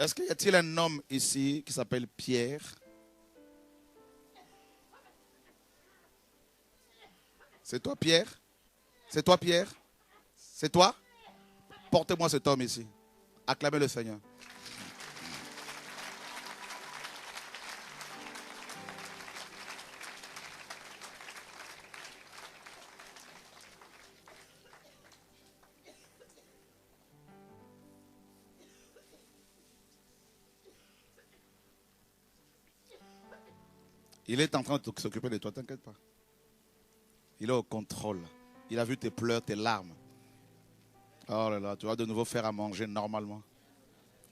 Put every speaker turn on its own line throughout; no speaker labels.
Est-ce qu'il y a-t-il un homme ici qui s'appelle Pierre? C'est toi, Pierre? C'est toi, Pierre? C'est toi? Portez-moi cet homme ici. Acclamez le Seigneur. Il est en train de s'occuper de toi, t'inquiète pas. Il est au contrôle. Il a vu tes pleurs, tes larmes. Oh là là, tu vas de nouveau faire à manger normalement.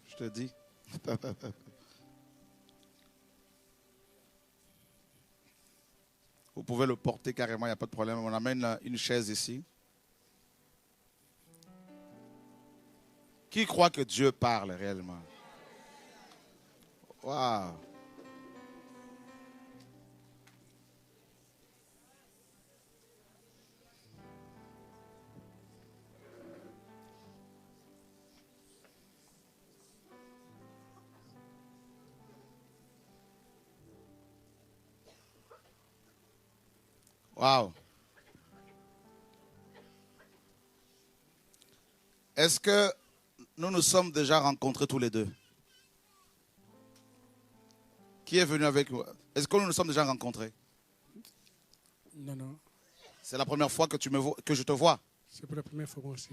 Je te dis. Vous pouvez le porter carrément, il n'y a pas de problème. On amène une chaise ici. Qui croit que Dieu parle réellement? Waouh! Waouh! Est-ce que nous nous sommes déjà rencontrés tous les deux? Qui est venu avec nous? Est-ce que nous nous sommes déjà rencontrés?
Non, non.
C'est la première fois que que je te vois.
C'est pour la première fois moi aussi.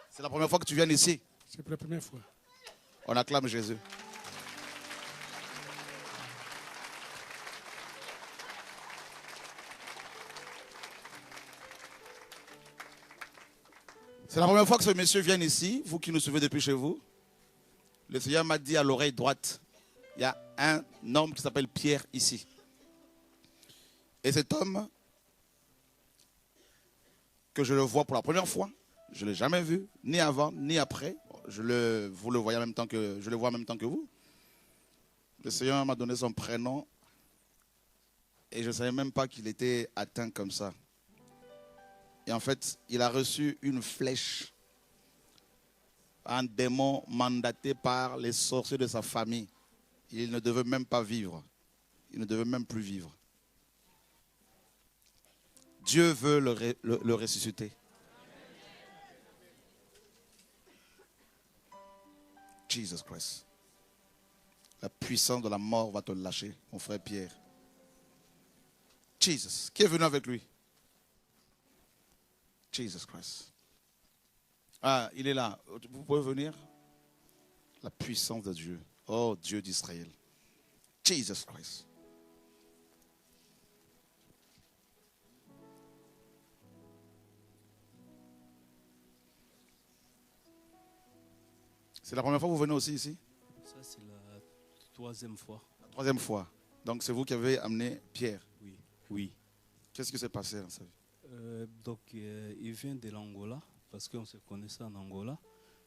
C'est la première fois que tu viens ici.
C'est pour la première fois.
On acclame Jésus. C'est la première fois que ce monsieur vient ici, vous qui nous suivez depuis chez vous. Le Seigneur m'a dit à l'oreille droite, il y a un homme qui s'appelle Pierre ici. Et cet homme, que je le vois pour la première fois, je ne l'ai jamais vu, ni avant, ni après. Je le vois en même temps que vous. Le Seigneur m'a donné son prénom et je ne savais même pas qu'il était atteint comme ça. Et en fait, il a reçu une flèche, un démon mandaté par les sorciers de sa famille. Il ne devait même pas vivre. Il ne devait même plus vivre. Dieu veut le ressusciter. Jesus Christ. La puissance de la mort va te lâcher, mon frère Pierre. Jesus. Qui est venu avec lui? Jesus Christ. Ah, il est là. Vous pouvez venir? La puissance de Dieu. Oh, Dieu d'Israël. Jesus Christ. C'est la première fois que vous venez aussi ici?
Ça, c'est la troisième fois.
La troisième fois. Donc, c'est vous qui avez amené Pierre?
Oui. Oui.
Qu'est-ce qui s'est passé dans sa vie?
Il vient de l'Angola, parce qu'on se connaissait en Angola.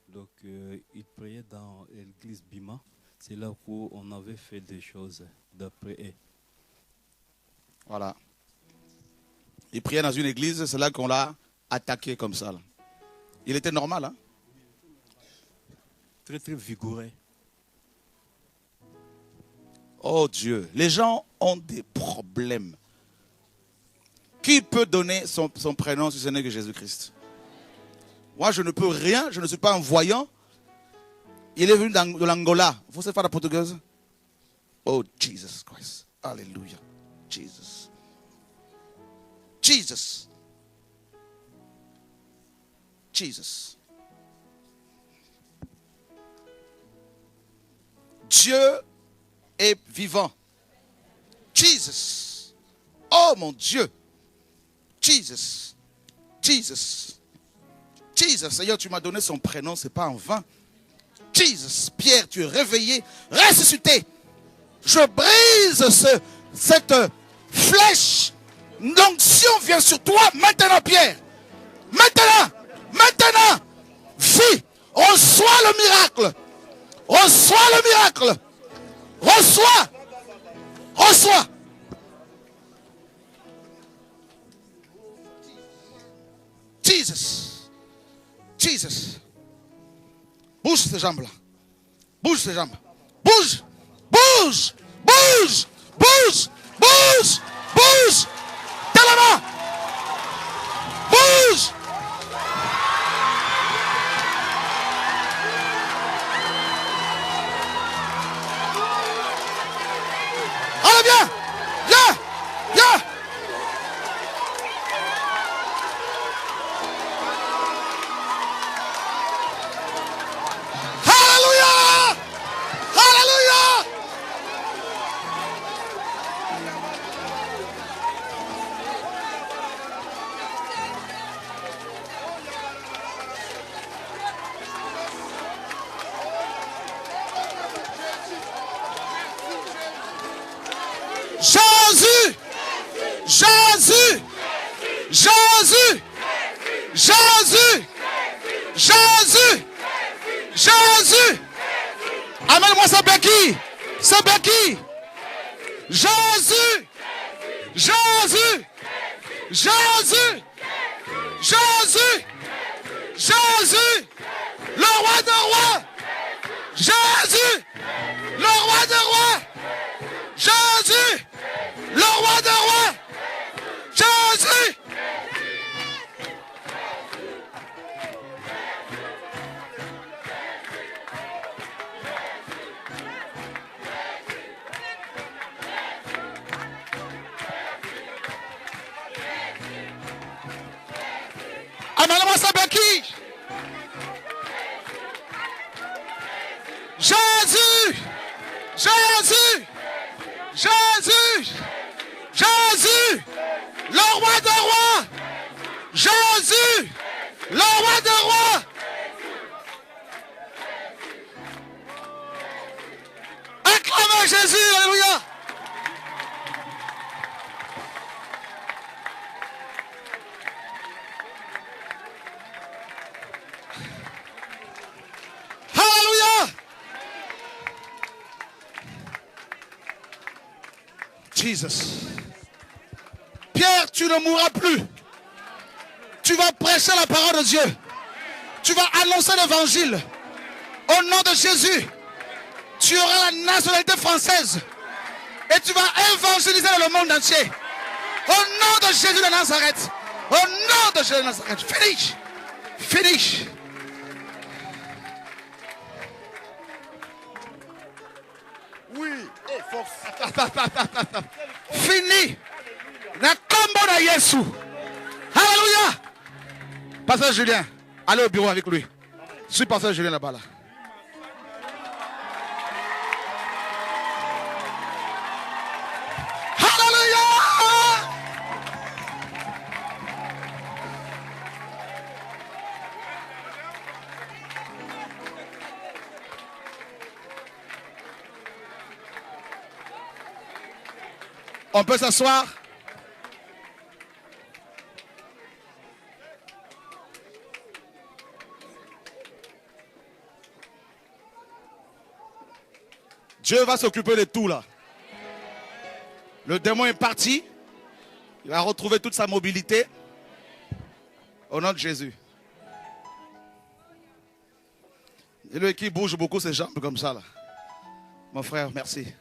Donc, il priait dans l'église Bima. C'est là où on avait fait des choses d'après eux.
Voilà. Il priait dans une église, c'est là qu'on l'a attaqué comme ça. Là. Il était normal, hein?
Très, très vigoureux.
Oh Dieu, les gens ont des problèmes. Qui peut donner son prénom si ce n'est que Jésus-Christ? Moi, je ne peux rien, je ne suis pas un voyant. Il est venu de l'Angola. Vous savez faire la portugaise? Oh, Jesus Christ. Alléluia. Jesus. Jesus. Jesus. Dieu est vivant. Jesus. Oh mon Dieu. Jesus. Jesus. Jesus. Seigneur, tu m'as donné son prénom, ce n'est pas en vain. Jesus. Pierre, tu es réveillé, ressuscité. Je brise cette flèche. L'onction vient sur toi maintenant, Pierre. Maintenant. Vie. Reçois le miracle. Reçois le miracle. Reçois. Jesus. Bouge ces jambes-là. Bouge ces jambes. Bouge. Bouge. Bouge. Bouge. Bouge. Bouge. Tellement. Bouge. Allez, viens. Viens. Viens. Alléluia. Alléluia. Jésus, Jésus, Jésus, Jésus, Jésus, Jésus. Amène-moi ce béquille, ce béquille. Jésus, Jésus, Jésus, Jésus, Jésus, le roi des rois. Jésus, le roi des rois. Jésus, le roi des rois. Jésus. Amène-moi sa béquille. Jésus, Jésus, Jésus, Jésus, le roi des rois. Jésus, le roi des rois. Acclamez Jésus, alléluia. Alléluia. Jesus. Pierre, tu ne mourras plus. Tu vas prêcher la parole de Dieu. Tu vas annoncer l'évangile. Au nom de Jésus, tu auras la nationalité française. Et tu vas évangéliser dans le monde entier. Au nom de Jésus de Nazareth. Au nom de Jésus de Nazareth. Finish. Finish.
Oui, et force.
Fini. La combo de Yesu. Alléluia. Pasteur Julien, allez au bureau avec lui. Je suis pasteur Julien là-bas là. Alléluia. On peut s'asseoir. Dieu va s'occuper de tout là. Le démon est parti. Il va retrouver toute sa mobilité. Au nom de Jésus. Et lui qui bouge beaucoup ses jambes comme ça là. Mon frère, merci.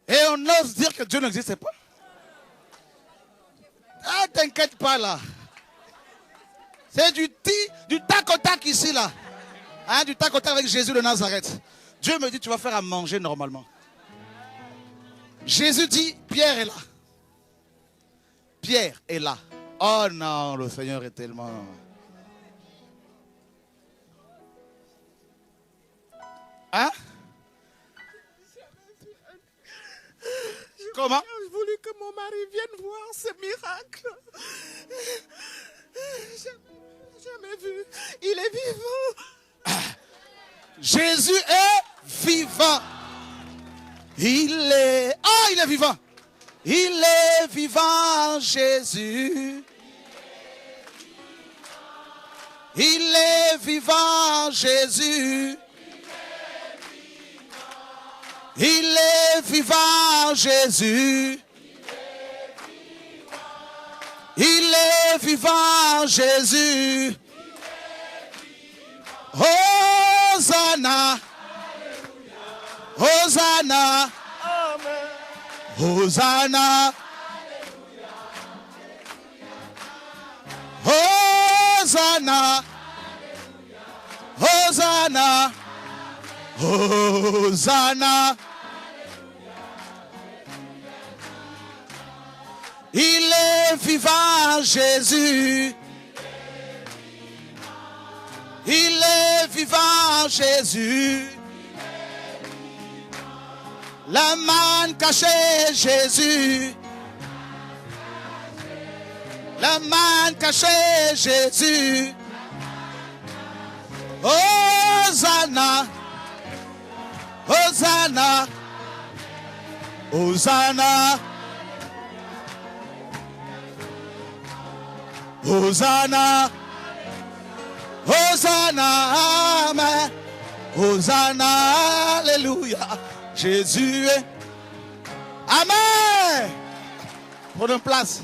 Et on ose dire que Dieu n'existait pas. Ah, t'inquiète pas là. C'est du tac au tac ici là. Hein, du tac au tac avec Jésus de Nazareth. Dieu me dit, tu vas faire à manger normalement. Jésus dit, Pierre est là. Pierre est là. Oh non, le Seigneur est tellement... Hein? Comment?
J'ai voulu que mon mari vienne voir ce miracle. Jamais vu. Il est vivant.
Jésus est vivant. Il est vivant. Il est vivant, Jésus. Il est vivant, Jésus. Il est vivant, Jésus. Il est vivant, Jésus. Oh, Hosanna. Hosanna.
Amen.
Hosanna. Hosanna. Hosanna. Hosanna. Il est vivant, Jésus. Il est vivant, Jésus. La manne cachée, Jésus. La manne cachée, Jésus. Hosanna. Hosanna. Hosanna. Hosanna. Hosanna. Amen. Hosanna. Alléluia. Jésus est. Amen. Prenons place.